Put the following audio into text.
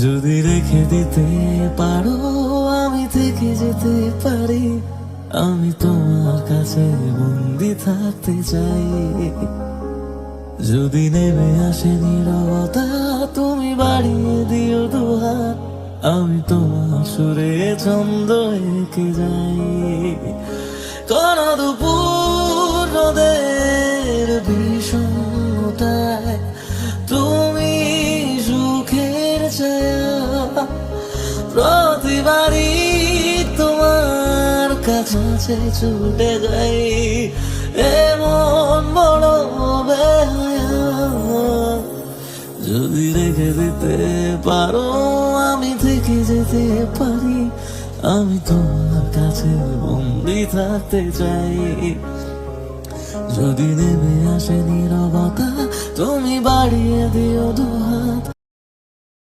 যদি রেখে দিতে পারো আমি থেকে যেতে পারি, আমি তোমার কাছে বন্দি থাকতে চাই। যদি নেমে আসে নীরবতা তুমি বাড়িয়ে দিও দুহাত, আমি তোমার সুরে ছন্দ এঁকে যাই। কোন দুপুর রোদের বিষণ্ণতায় তুমি সুখের ছায়া, প্রতিবারই তোমার কাছে ছুটে যাই, এমন বড় বেহায়া। যদি রেখে দিতে পারো আমি থেকে যেতে পারি, আমি তোমার কাছে বন্দি থাকতে চাই। যদি নেমে আসে নীরবতা তুমি বাড়িয়ে দিও দুহাত,